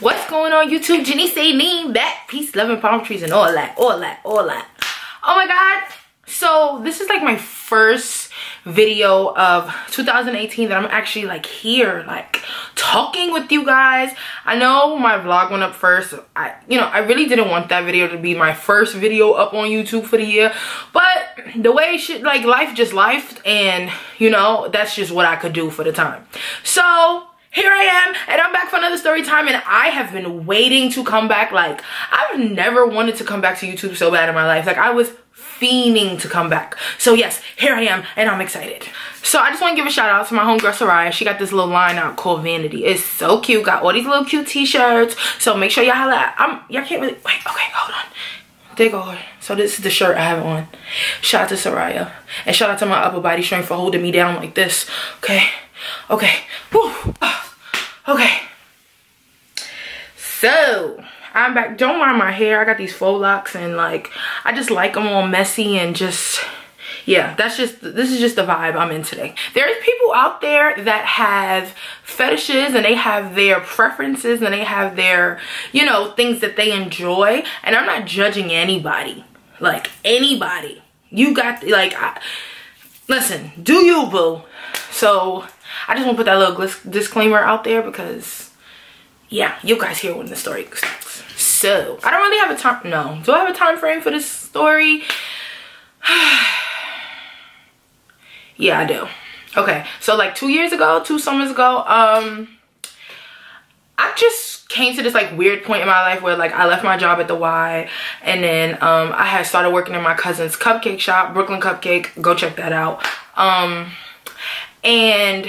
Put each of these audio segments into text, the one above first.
What's going on YouTube? Jenny say lean back, peace, love, and palm trees, and all that. Oh my god. So this is like my first video of 2018 that I'm actually like here, like talking with you guys. I know my vlog went up first. I really didn't want that video to be my first video up on YouTube for the year, but the way shit, like life just lifed, and that's just what I could do for the time. So here I am, and I'm back for another story time, and I have been waiting to come back. Like, I've never wanted to come back to YouTube so bad in my life. Like, I was fiending to come back. So yes, here I am, and I'm excited. So I just want to give a shout out to my homegirl Soraya. She got this little line out called Vanity. It's so cute. Got all these little cute t-shirts. So make sure y'all holla at, y'all can't really, wait, okay, hold on. There you go. So this is the shirt I have on. Shout out to Soraya. And shout out to my upper body strength for holding me down like this. Okay. Okay. Whew. Okay. So I'm back. Don't mind my hair. I got these faux locks, and like I just like them all messy and just, yeah, this is just the vibe I'm in today. There's people out there that have fetishes, and they have their preferences, and they have their, things that they enjoy, and I'm not judging anybody. Like, anybody. You got, like, listen, do you, boo. So I just want to put that little disclaimer out there because, yeah, you guys hear when the story starts. So I don't really have a time. No, do I have a time frame for this story? Yeah, I do. Okay, so like 2 summers ago, I just came to this like weird point in my life where like I left my job at the Y, and then I had started working in my cousin's cupcake shop, Brooklyn Cupcake. Go check that out. And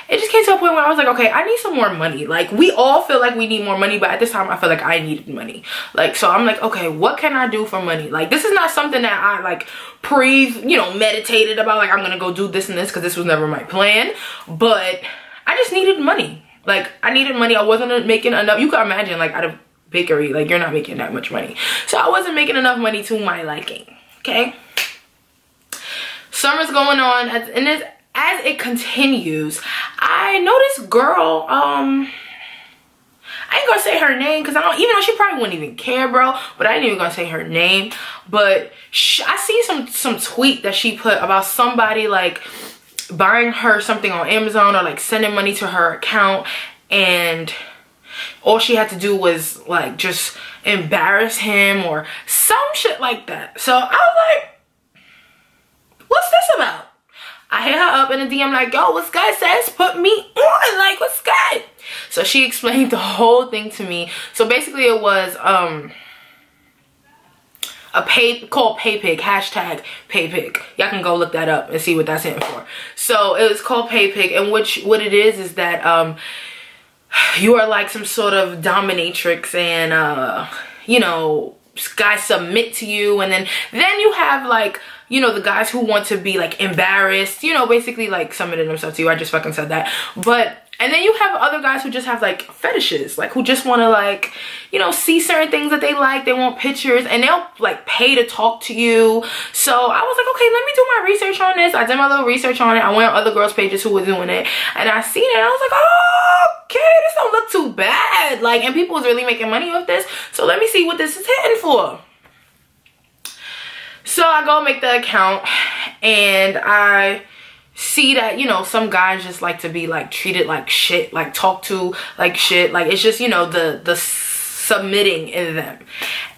it just came to a point where I was like, okay, I need some more money. Like, we all feel like we need more money, but at this time I feel like I needed money. Like, so I'm like, okay, what can I do for money? Like, this is not something that I like meditated about, like I'm gonna go do this and this, because this was never my plan. But I just needed money. Like, I needed money. I wasn't making enough. You can imagine, like, at a bakery, like, you're not making that much money. So I wasn't making enough money to my liking. Okay, summer's going on, and as it continues, I know this girl, I ain't gonna say her name because even though she probably wouldn't even care, bro, but I ain't even gonna say her name. But I see some tweet that she put about somebody like buying her something on Amazon, or like sending money to her account, and all she had to do was like just embarrass him or some shit like that. So I was like, what's this about? I hit her up in a DM like, yo, what's good, sis? Put me on, like, what's good? So she explained the whole thing to me. So basically it was called PayPig, hashtag PayPig. Y'all can go look that up and see what that's in for. So it was called PayPig, and what it is that you are like some sort of dominatrix, and guys submit to you, and then you have like, the guys who want to be like embarrassed, basically like submitting themselves to you. I just fucking said that. And then you have other guys who just have like fetishes, like who just want to like, see certain things that they like. They want pictures, and they'll like pay to talk to you. So I was like, okay, let me do my research on this. I did my little research on it. I went on other girls' pages who were doing it, and I seen it, and I was like, oh, okay, this don't look too bad. Like, and people was really making money off this. So let me see what this is hitting for. So I go make the account, and I see that, some guys just like to be like treated like shit, like talked to like shit. Like, it's just, the submitting in them.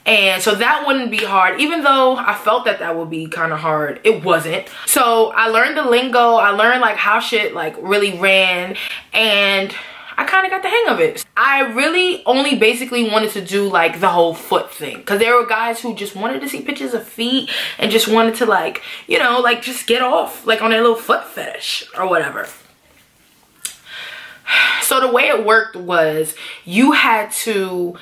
And so that wouldn't be hard, even though I felt that would be kind of hard. It wasn't. So I learned the lingo. I learned like how shit like really ran, and I kind of got the hang of it. I really only basically wanted to do like the whole foot thing, because there were guys who just wanted to see pictures of feet and just wanted to like, like just get off like on their little foot fetish or whatever. So the way it worked was you had to,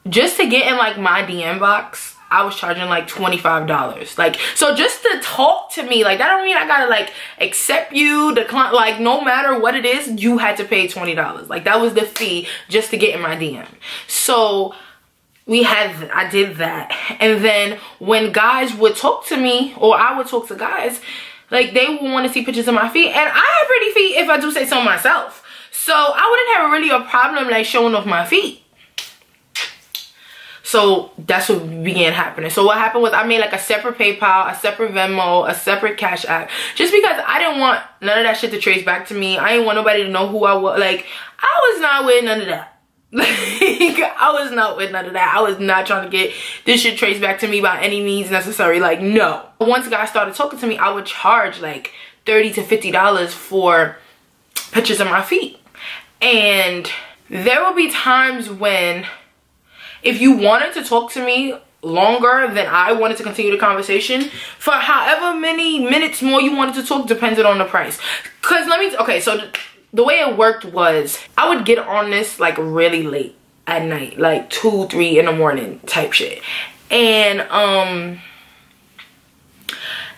just to get in like my DM box, I was charging like $25. Like, so just to talk to me, like, that don't mean I gotta like accept you, decline, like, no matter what it is, you had to pay $20. Like, that was the fee just to get in my DM. So I did that. And then when guys would talk to me, or I would talk to guys, like, they would want to see pictures of my feet, and I have pretty feet if I do say so myself. So I wouldn't have really a problem like showing off my feet. So that's what began happening. So what happened was I made like a separate PayPal, a separate Venmo, a separate Cash App, just because I didn't want none of that shit to trace back to me. I didn't want nobody to know who I was. Like, I was not with none of that. Like, I was not with none of that. I was not trying to get this shit traced back to me by any means necessary. Like, no. Once guys started talking to me, I would charge like $30 to $50 for pictures of my feet. And there will be times when, if you wanted to talk to me longer than I wanted to continue the conversation, for however many minutes more you wanted to talk, depended on the price. Cause okay, so the way it worked was I would get on this like really late at night, like 2, 3 in the morning type shit. And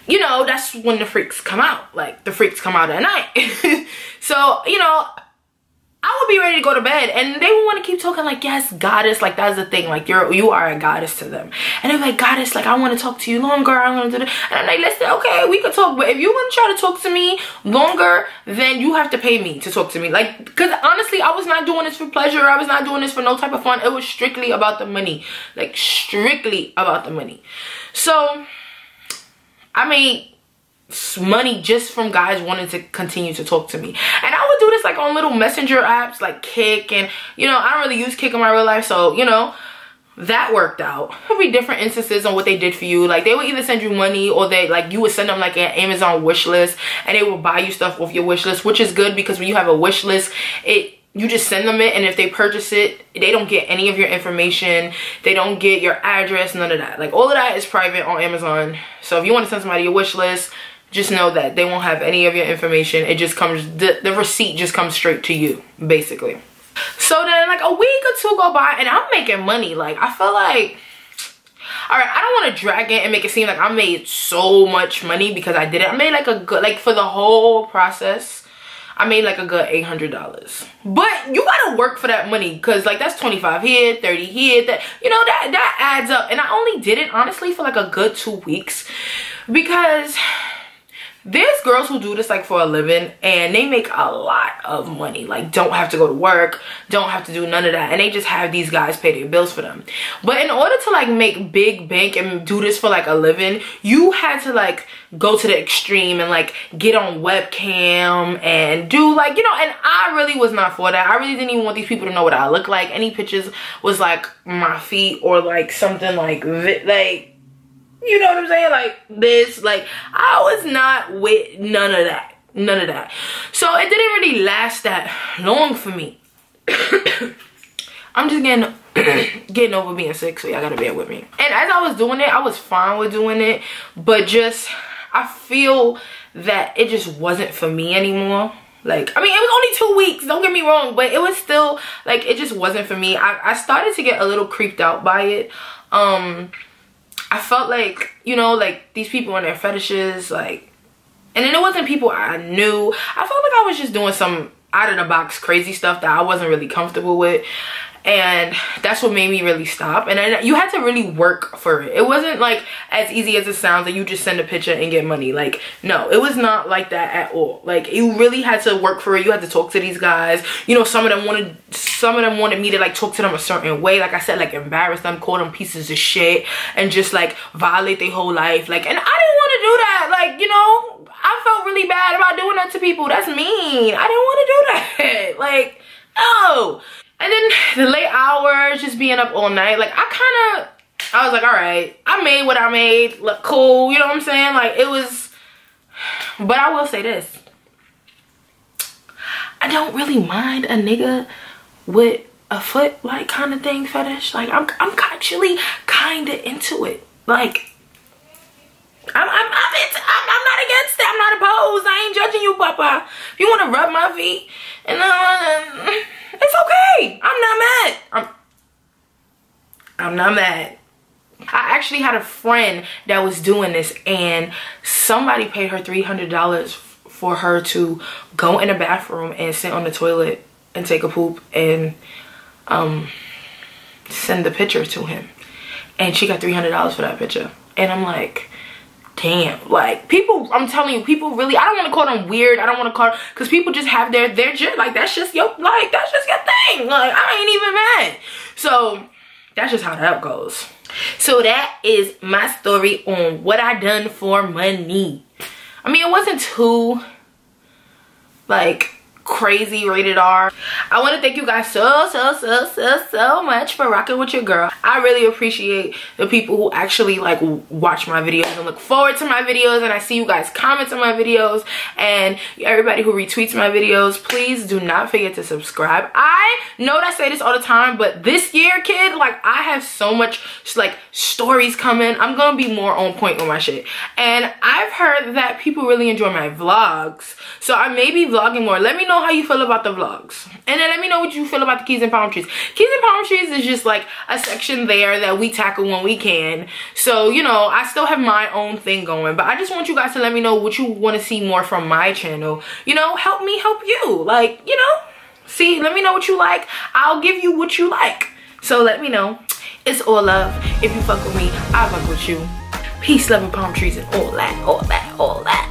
you know, that's when the freaks come out. Like, the freaks come out at night. So, you know, I would be ready to go to bed, and they would want to keep talking like, yes, goddess, like that's the thing, like you are a goddess to them. And they're like, goddess, like I want to talk to you longer, I want to do that. And I'm like, listen, okay, we could talk, but if you want to try to talk to me longer, then you have to pay me to talk to me. Like, because honestly, I was not doing this for pleasure. I was not doing this for no type of fun. It was strictly about the money, like strictly about the money. So I made money just from guys wanting to continue to talk to me. And I would do this like on little messenger apps like Kick, and you know, I don't really use Kick in my real life, so you know, that worked out. There would be different instances on what they did for you. Like, they would either send you money, or they like, you would send them like an Amazon wish list, and they will buy you stuff off your wish list, which is good, because when you have a wish list, you just send them it, and if they purchase it, they don't get any of your information. They don't get your address, none of that. Like, all of that is private on Amazon. So if you want to send somebody a wish list, just know that they won't have any of your information. It just comes, the receipt just comes straight to you, basically. So then like a week or two go by, and I'm making money. Like, I feel like, all right, I don't want to drag it and make it seem like I made so much money because I did it. I made like a good, like for the whole process, I made like a good $800. But you gotta work for that money, because like that's 25 here, 30 here, that, you know, that adds up. And I only did it honestly for like a good 2 weeks, because there's girls who do this like for a living, and they make a lot of money, like don't have to go to work, don't have to do none of that, and they just have these guys pay their bills for them. But in order to like make big bank and do this for like a living, you had to like go to the extreme and like get on webcam and do like, you know, and I really was not for that. I really didn't even want these people to know what I look like. Any pictures was like my feet, or like something like you know what I'm saying, like this. Like, I was not with none of that, none of that. So it didn't really last that long for me. I'm just getting over being sick, so y'all gotta bear with me. And as I was doing it, I was fine with doing it, but just, I feel that it just wasn't for me anymore. Like, I mean, it was only 2 weeks, don't get me wrong, but it was still like, it just wasn't for me. I started to get a little creeped out by it. I felt like, you know, like these people and their fetishes, like, and then it wasn't people I knew. I felt like I was just doing some out of the box crazy stuff that I wasn't really comfortable with. And that's what made me really stop. And then you had to really work for it. It wasn't like as easy as it sounds that you just send a picture and get money. Like, no, it was not like that at all. Like, you really had to work for it. You had to talk to these guys. You know, some of them wanted me to like talk to them a certain way. Like I said, like embarrass them, call them pieces of shit, and just like violate their whole life. Like, and I didn't want to do that. Like, you know, I felt really bad about doing that to people. That's mean. I didn't want to do that. Like, no. And then the late hours, just being up all night, like I was like, all right, I made what I made, look cool, you know what I'm saying? Like, it was, but I will say this, I don't really mind a nigga with a foot like kind of thing fetish. Like, I'm actually kind of into it. Like, I'm not against it. I'm not opposed. I ain't judging you, papa. If you want to rub my feet, and it's okay. I'm not mad. I'm not mad. I actually had a friend that was doing this, and somebody paid her $300 for her to go in the bathroom and sit on the toilet and take a poop and send the picture to him. And she got $300 for that picture. And I'm like, damn, like people, I'm telling you, people really, I don't want to call them weird, I don't want to call, because people just have their just like, that's just your, like, that's just your thing, like, I ain't even mad. So that's just how that goes. So that is my story on what I done for money. I mean, it wasn't too like crazy rated R. I want to thank you guys so much for rocking with your girl. I really appreciate the people who actually like watch my videos and look forward to my videos, and I see you guys comment on my videos, and everybody who retweets my videos. Please do not forget to subscribe. I know that I say this all the time, but this year, kid, like I have so much like stories coming. I'm gonna be more on point with my shit, and I've heard that people really enjoy my vlogs, so I may be vlogging more. Let me know how you feel about the vlogs, and then let me know what you feel about the keys and palm trees. Keys and palm trees is just like a section there that we tackle when we can. So, you know, I still have my own thing going, but I just want you guys to let me know what you want to see more from my channel. You know, help me help you. Like, you know, see, let me know what you like. I'll give you what you like. So let me know. It's all love. If you fuck with me, I fuck with you. Peace, love, and palm trees, and all that, all that, all that.